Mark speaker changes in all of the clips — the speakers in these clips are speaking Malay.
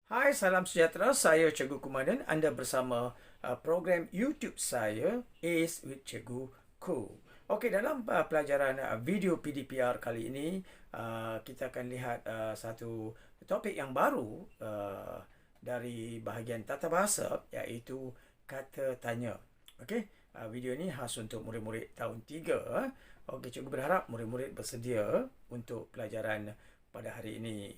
Speaker 1: Hai, salam sejahtera. Saya Cikgu Kumadan. Anda bersama program YouTube saya, Ace with Cikgu Ku. Okey, dalam pelajaran video PDPR kali ini, kita akan lihat satu topik yang baru dari bahagian tata bahasa, iaitu kata tanya. Okey, video ini khas untuk murid-murid tahun 3. Okey, Cikgu berharap murid-murid bersedia untuk pelajaran pada hari ini.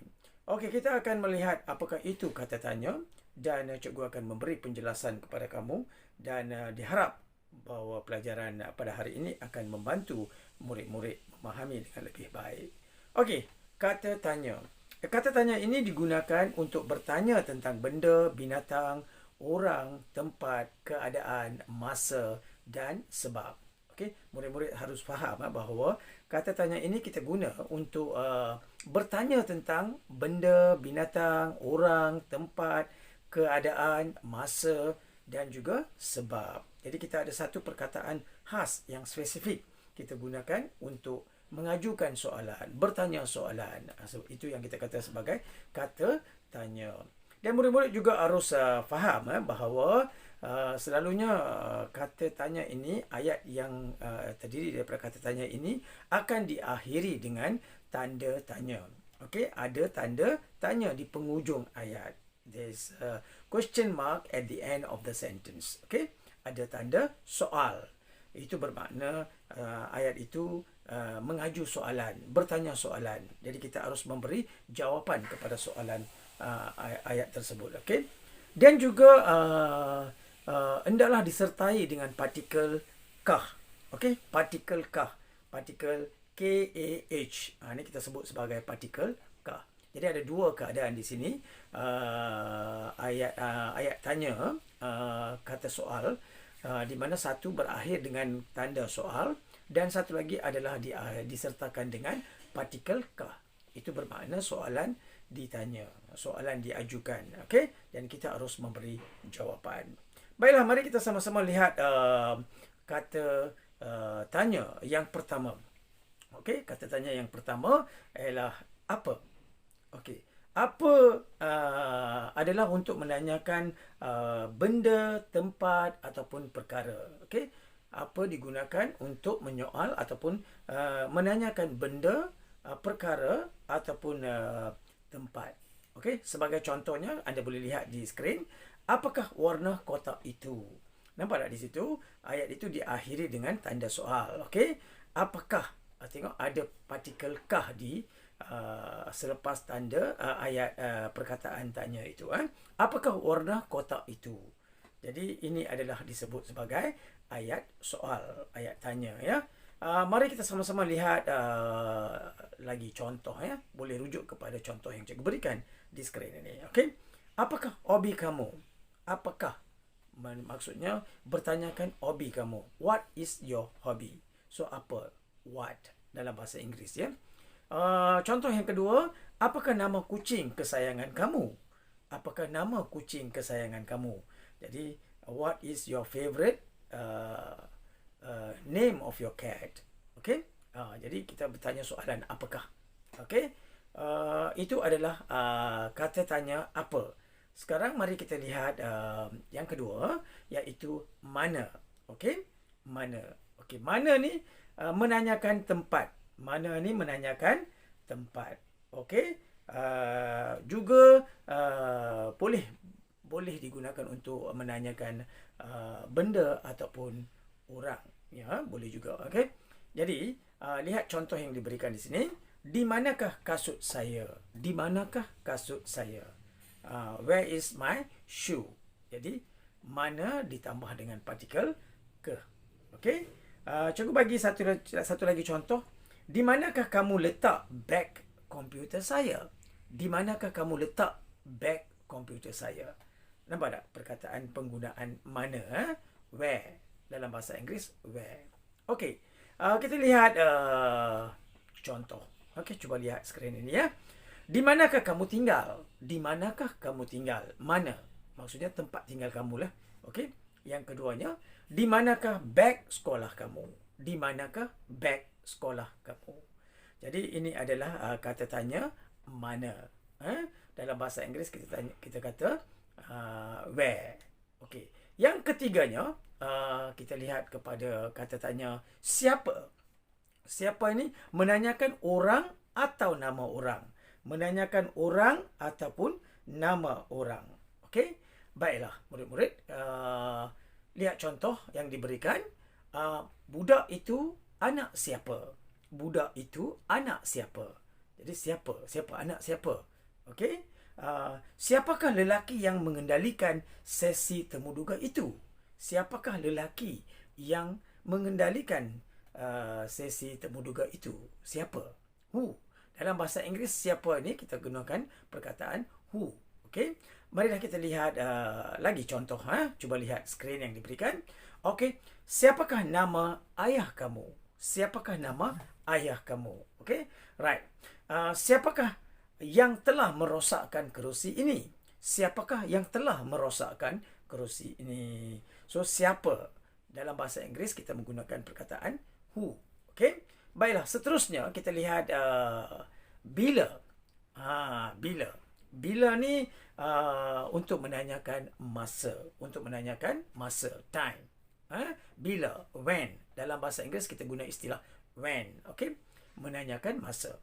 Speaker 1: Okey, kita akan melihat apakah itu kata tanya dan cikgu akan memberi penjelasan kepada kamu dan diharap bahawa pelajaran pada hari ini akan membantu murid-murid memahami dengan lebih baik. Okey, kata tanya. Kata tanya ini digunakan untuk bertanya tentang benda, binatang, orang, tempat, keadaan, masa dan sebab. Okey, murid-murid harus faham bahawa kata tanya ini kita guna untuk bertanya tentang benda, binatang, orang, tempat, keadaan, masa dan juga sebab. Jadi kita ada satu perkataan khas yang spesifik kita gunakan untuk mengajukan soalan, bertanya soalan. So, itu yang kita kata sebagai kata tanya. Dan murid-murid juga harus faham bahawa selalunya kata tanya ini, ayat yang terdiri daripada kata tanya ini akan diakhiri dengan tanda tanya. Okey, ada tanda tanya di penghujung ayat. There's a question mark at the end of the sentence. Okey, ada tanda soal. Itu bermakna ayat itu mengaju soalan, bertanya soalan. Jadi kita harus memberi jawapan kepada soalan ayat tersebut. Okey, dan juga hendaklah disertai dengan partikel kah. Okey, partikel kah. Partikel KAH. Ini kita sebut sebagai partikel kah. Jadi ada dua keadaan di sini. Ayat tanya, kata soal, di mana satu berakhir dengan tanda soal dan satu lagi adalah disertakan dengan partikel kah. Itu bermakna soalan ditanya, soalan diajukan. Okey, dan kita harus memberi jawapan. Baiklah, mari kita sama-sama lihat kata tanya yang pertama. Okey, kata tanya yang pertama ialah apa? Okey, apa adalah untuk menanyakan benda, tempat ataupun perkara. Okey, apa digunakan untuk menyoal ataupun menanyakan benda, perkara ataupun tempat. Okey, sebagai contohnya anda boleh lihat di skrin, apakah warna kotak itu? Nampak tak di situ? Ayat itu diakhiri dengan tanda soal. Okey, apakah? Tengok ada partikel kah di selepas tanda ayat perkataan tanya itu. Apakah warna kotak itu? Jadi ini adalah disebut sebagai ayat soal, ayat tanya ya. Mari kita sama-sama lihat lagi contoh ya. Boleh rujuk kepada contoh yang cikgu berikan di skrin ini. Okey. Apakah hobi kamu? Apakah? Maksudnya bertanyakan hobi kamu. What is your hobby? So apa? What dalam bahasa Inggeris ya. Contoh yang kedua, apakah nama kucing kesayangan kamu? Apakah nama kucing kesayangan kamu? Jadi what is your favorite name of your cat? Okay? Jadi kita bertanya soalan apakah. Okay? Itu adalah kata tanya apa. Sekarang mari kita lihat yang kedua, iaitu mana. Okay? Mana. Okay, mana ni menanyakan tempat. Mana ni menanyakan tempat. Okey. Juga boleh digunakan untuk menanyakan benda ataupun orang. Ya, boleh juga. Okey. Jadi, lihat contoh yang diberikan di sini. Di manakah kasut saya? Di manakah kasut saya? Where is my shoe? Jadi, mana ditambah dengan partikel ke. Okey. Cikgu bagi satu lagi contoh. Di manakah kamu letak beg komputer saya? Di manakah kamu letak beg komputer saya? Nampak tak perkataan penggunaan mana? Where. Dalam bahasa Inggeris, where. Okey. Kita lihat contoh. Okey, cuba lihat skrin ini ya. Di manakah kamu tinggal? Di manakah kamu tinggal? Mana? Maksudnya tempat tinggal kamu lah. Okey. Yang keduanya, di manakah beg sekolah kamu? Di manakah beg sekolah kamu? Jadi ini adalah kata tanya mana. dalam bahasa Inggeris kita kata where. Okey. Yang ketiganya, kita lihat kepada kata tanya siapa. Siapa ini menanyakan orang atau nama orang. Menanyakan orang ataupun nama orang. Okey. Baiklah, murid-murid. Lihat contoh yang diberikan. Budak itu anak siapa? Budak itu anak siapa? Jadi siapa? Siapa anak siapa? Okey. Siapakah lelaki yang mengendalikan sesi temuduga itu? Siapakah lelaki yang mengendalikan sesi temuduga itu? Siapa? Who. Dalam bahasa Inggeris, siapa ni kita gunakan perkataan who. Okey. Marilah kita lihat lagi contoh. Cuba lihat skrin yang diberikan. Okey. Siapakah nama ayah kamu? Siapakah nama ayah kamu? Okey. Right. Siapakah yang telah merosakkan kerusi ini? Siapakah yang telah merosakkan kerusi ini? So, siapa? Dalam bahasa Inggeris, kita menggunakan perkataan who. Okey? Baiklah, seterusnya kita lihat bila. Bila. Bila ni untuk menanyakan masa. Untuk menanyakan masa. Time. Bila. When. Dalam bahasa Inggeris, kita guna istilah when. Okey? Menanyakan masa.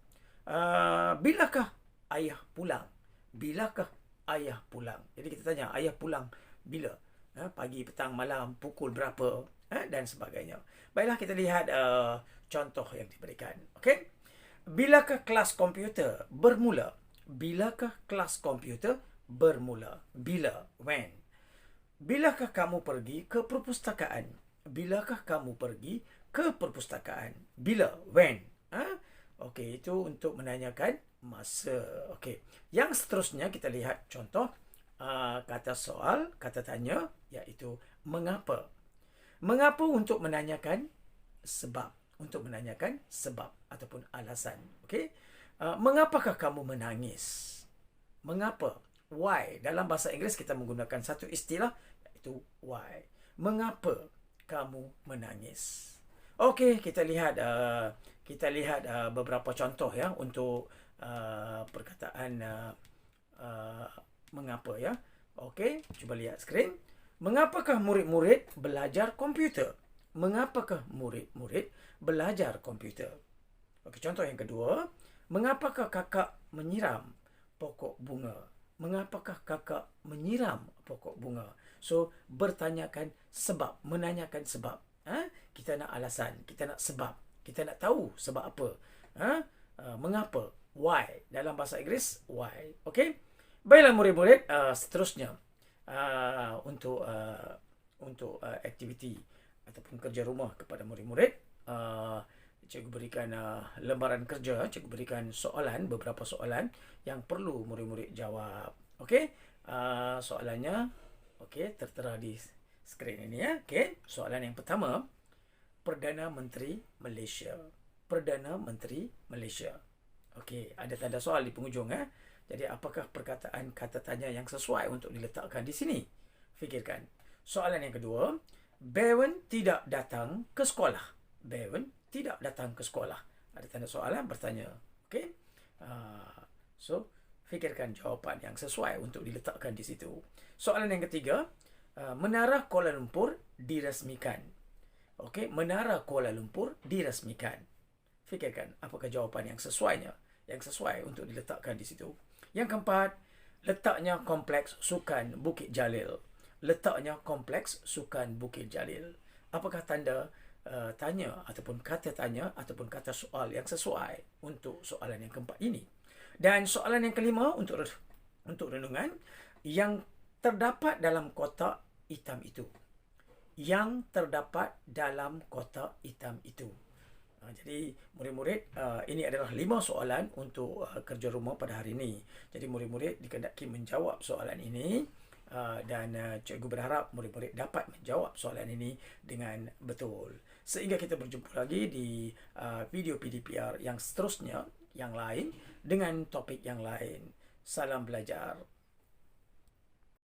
Speaker 1: Bilakah ayah pulang? Bilakah ayah pulang? Jadi kita tanya, ayah pulang bila? Pagi, petang, malam, pukul berapa? Dan sebagainya. Baiklah, kita lihat contoh yang diberikan. Okey? Bilakah kelas komputer bermula? Bilakah kelas komputer bermula? Bila? When? Bilakah kamu pergi ke perpustakaan? Bilakah kamu pergi ke perpustakaan? Bila? When? Okey, itu untuk menanyakan masa. Okey. Yang seterusnya kita lihat contoh kata soal, kata tanya, iaitu mengapa. Mengapa untuk menanyakan sebab. Untuk menanyakan sebab ataupun alasan. Okey. Mengapakah kamu menangis? Mengapa? Why? Dalam bahasa Inggeris kita menggunakan satu istilah, iaitu why. Mengapa kamu menangis? Okey, kita lihat beberapa contoh untuk perkataan mengapa ya. Okey, cuba lihat skrin. Mengapakah murid-murid belajar komputer? Mengapakah murid-murid belajar komputer? Okey, contoh yang kedua. Mengapakah kakak menyiram pokok bunga? Mengapakah kakak menyiram pokok bunga? So, bertanyakan sebab, menanyakan sebab. Kita nak alasan, kita nak sebab, kita nak tahu sebab apa. Mengapa? Why? Dalam bahasa Inggeris, why. Okey? Baiklah murid-murid, seterusnya untuk aktiviti ataupun kerja rumah kepada murid-murid. Cikgu berikan lembaran kerja, cikgu berikan soalan, beberapa soalan yang perlu murid-murid jawab. Okey? Soalannya tertera di skrin ini ya. Okey, soalan yang pertama, Perdana Menteri Malaysia. Perdana Menteri Malaysia. Okey, ada tanda soal di penghujung Jadi apakah perkataan kata tanya yang sesuai untuk diletakkan di sini? Fikirkan. Soalan yang kedua, Bevan tidak datang ke sekolah. Bevan tidak datang ke sekolah. Ada tanda soalan bertanya. Okey. So, fikirkan jawapan yang sesuai untuk diletakkan di situ. Soalan yang ketiga, Menara Kuala Lumpur diresmikan. Okey, Menara Kuala Lumpur diresmikan. Fikirkan apakah jawapan yang sesuai untuk diletakkan di situ. Yang keempat, letaknya kompleks sukan Bukit Jalil. Letaknya kompleks sukan Bukit Jalil. Apakah tanda tanya ataupun kata tanya ataupun kata soal yang sesuai untuk soalan yang keempat ini? Dan soalan yang kelima untuk renungan, yang terdapat dalam kotak hitam itu. Yang terdapat dalam kotak hitam itu. Jadi murid-murid, ini adalah 5 soalan untuk kerja rumah pada hari ini. Jadi murid-murid dikehendaki menjawab soalan ini dan cikgu berharap murid-murid dapat menjawab soalan ini dengan betul. Sehingga kita berjumpa lagi di video PDPR yang seterusnya, yang lain, dengan topik yang lain. Salam belajar.